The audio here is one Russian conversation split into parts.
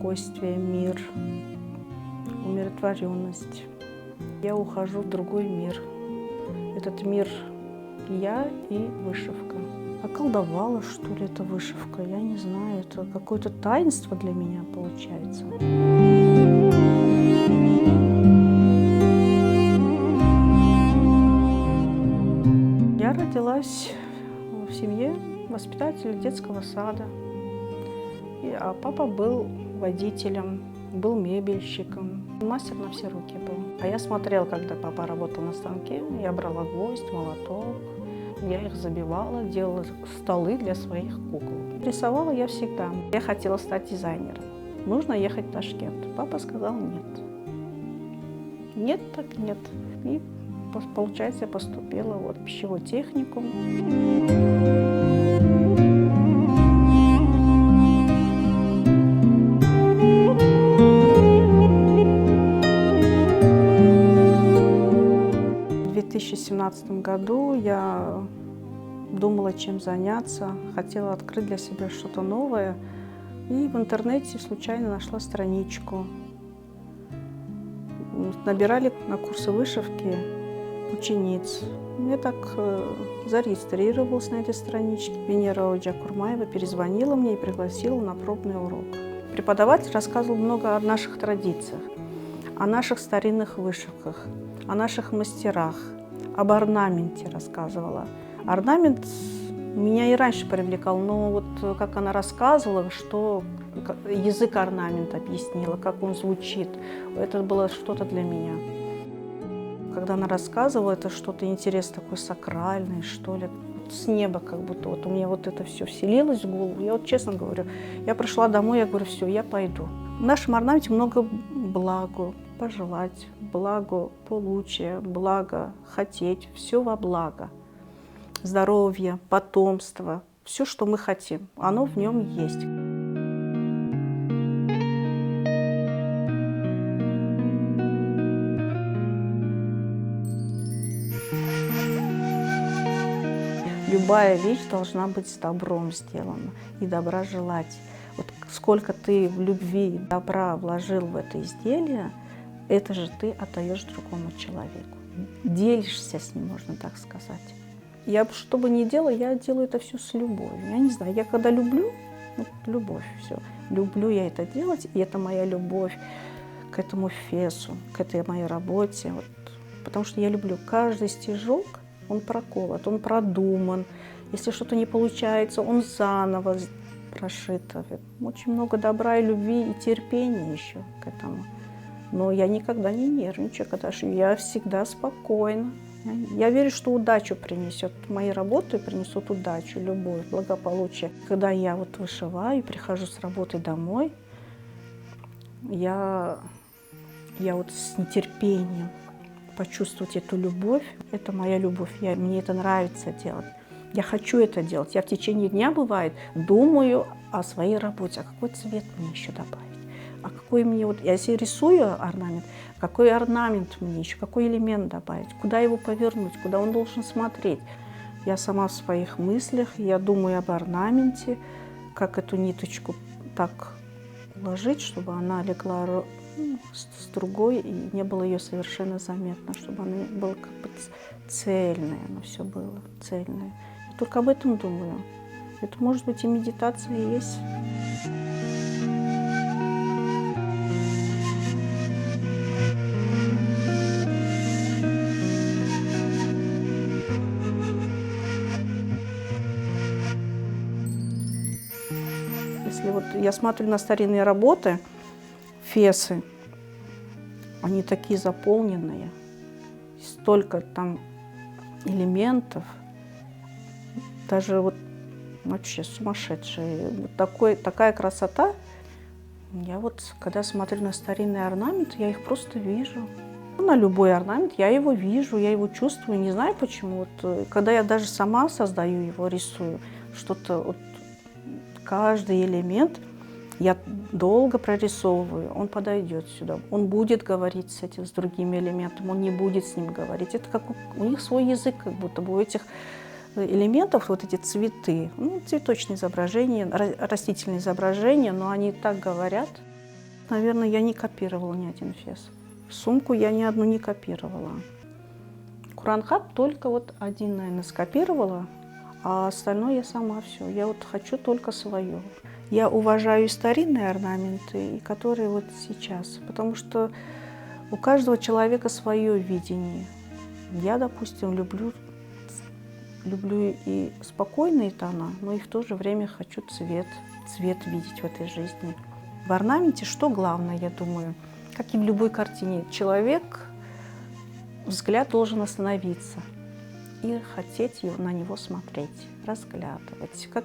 спокойствие, мир, умиротворенность. Я ухожу в другой мир. Этот мир я и вышивка. Околдовала, что ли, эта вышивка? Я не знаю. Это какое-то таинство для меня получается. Я родилась в семье воспитателя детского сада. А папа был водителем, был мебельщиком, мастер на все руки был. А я смотрела, когда папа работал на станке, я брала гвоздь, молоток, я их забивала, делала столы для своих кукол. Рисовала я всегда. Я хотела стать дизайнером. Нужно ехать в Ташкент. Папа сказал нет. Нет, так нет. И получается, я поступила в пищевой техникум. В 2017 году я думала, чем заняться, хотела открыть для себя что-то новое. И в интернете случайно нашла страничку. Набирали на курсы вышивки учениц. Я так зарегистрировалась на этой страничке. Венера Оджа-Курмаева перезвонила мне и пригласила на пробный урок. Преподаватель рассказывал много о наших традициях, о наших старинных вышивках, о наших мастерах, об орнаменте рассказывала. Орнамент меня и раньше привлекал, но вот как она рассказывала, что язык орнамента объяснила, как он звучит, это было что-то для меня. Когда она рассказывала, это что-то интересное, такое сакральное, что ли, с неба как будто. Вот у меня вот это все вселилось в голову. Я вот честно говорю, я пришла домой, я говорю, все, я пойду. В нашем орнаменте много благо, пожелать, благо, получия, благо, хотеть, все во благо. Здоровье, потомство, все, что мы хотим, оно в нем есть. Любая вещь должна быть с добром сделана и добра желать. Вот сколько ты в любви и добра вложил в это изделие, это же ты отдаешь другому человеку. Делишься с ним, можно так сказать. Я что бы ни делала, я делаю это все с любовью. Я не знаю, я когда люблю, вот любовь, все. Люблю я это делать, и это моя любовь к этому фесу, к этой моей работе. Вот. Потому что я люблю каждый стежок, он проколот, он продуман. Если что-то не получается, он заново прошит. Очень много добра и любви, и терпения еще к этому. Но я никогда не нервничаю, когда шью. Я всегда спокойна. Я верю, что удачу принесет. Мои работы принесут удачу, любовь, благополучие. Когда я вот вышиваю, прихожу с работы домой, я вот с нетерпением почувствовать эту любовь. Это моя любовь. Мне это нравится делать. Я хочу это делать. Я в течение дня, бывает, думаю о своей работе. А какой цвет мне еще добавить? А какой мне вот, если рисую орнамент, какой орнамент мне еще, какой элемент добавить, куда его повернуть, куда он должен смотреть. Я сама в своих мыслях, я думаю об орнаменте, как эту ниточку так уложить, чтобы она легла с другой, и не было ее совершенно заметно, чтобы она была как бы цельная, оно все было цельное. Я только об этом думаю. Это, может быть, и медитация есть. Если вот я смотрю на старинные работы, фесы, они такие заполненные, столько там элементов, даже вот вообще сумасшедшие. Вот такая красота. Я вот, когда смотрю на старинный орнамент, я их просто вижу. На любой орнамент я его вижу, я его чувствую, не знаю почему. Вот, когда я даже сама создаю его, рисую, что-то, вот, каждый элемент я долго прорисовываю, он подойдет сюда, он будет говорить с другими элементами, он не будет с ним говорить. Это как у них свой язык, как будто бы у этих элементов, вот эти цветы, цветочные изображения, растительные изображения, но они так говорят. Наверное, я не копировала ни один фес. Сумку я ни одну не копировала. Куран-хат только вот один, наверное, скопировала, а остальное я сама все. Я вот хочу только свое. Я уважаю и старинные орнаменты, и которые вот сейчас, потому что у каждого человека свое видение. Я, допустим, люблю и спокойные тона, но и в то же время хочу цвет видеть в этой жизни. В орнаменте что главное, я думаю, как и в любой картине, человек, взгляд должен остановиться и хотеть на него смотреть, разглядывать, как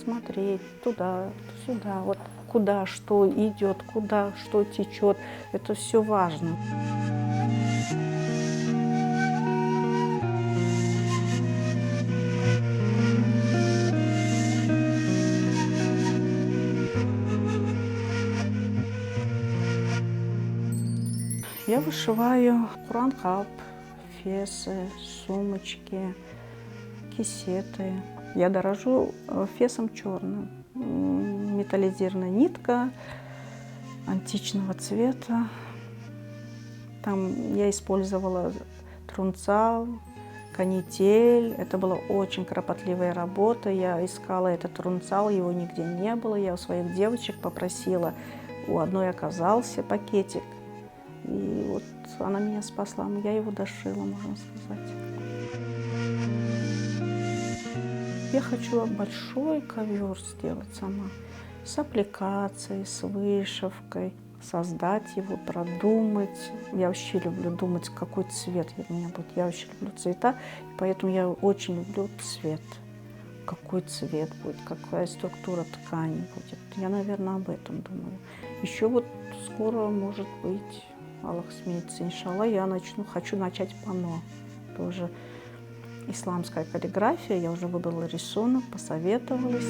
смотреть туда, сюда, вот куда что идет, куда что течет, это все важно. Я вышиваю куран-хат, фесы, сумочки, кисеты. Я дорожу фесом черным. Металлизированная нитка античного цвета. Там я использовала трунцал, канитель. Это была очень кропотливая работа. Я искала этот трунцал, его нигде не было. Я у своих девочек попросила, у одной оказался пакетик. И вот она меня спасла, я его дошила, можно сказать. Я хочу большой ковер сделать сама, с аппликацией, с вышивкой, создать его, продумать. Я вообще люблю думать, какой цвет у меня будет. Я очень люблю цвета, поэтому я очень люблю цвет. Какой цвет будет, какая структура ткани будет. Я, наверное, об этом думаю. Еще вот скоро, может быть, Аллах смеется, иншалла, я хочу начать панно. Тоже исламская каллиграфия, я уже выбрала рисунок, посоветовалась.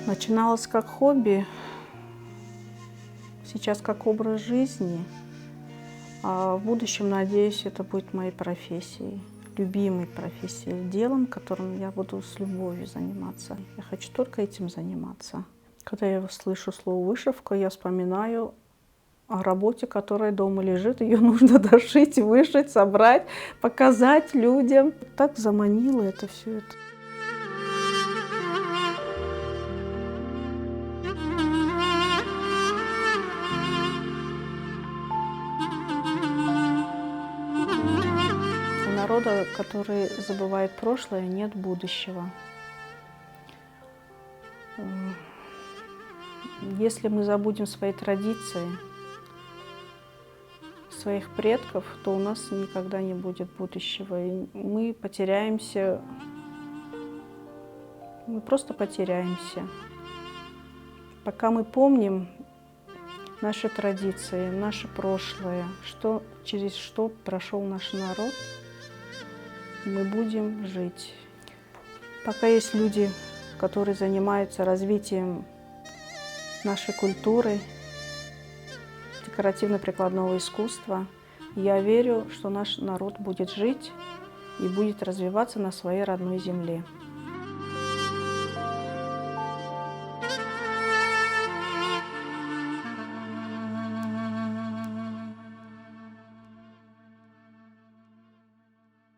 Начиналось как хобби, сейчас как образ жизни, а в будущем, надеюсь, это будет моей профессией. Любимой профессией, делом, которым я буду с любовью заниматься. Я хочу только этим заниматься. Когда я слышу слово «вышивка», я вспоминаю о работе, которая дома лежит. Ее нужно дошить, вышить, собрать, показать людям. Так заманило это все это. У народа, который забывает прошлое, нет будущего. Если мы забудем свои традиции, своих предков, то у нас никогда не будет будущего. И мы потеряемся, мы просто потеряемся. Пока мы помним наши традиции, наше прошлое, через что прошел наш народ, мы будем жить. Пока есть люди, которые занимаются развитием нашей культуры, декоративно-прикладного искусства, я верю, что наш народ будет жить и будет развиваться на своей родной земле.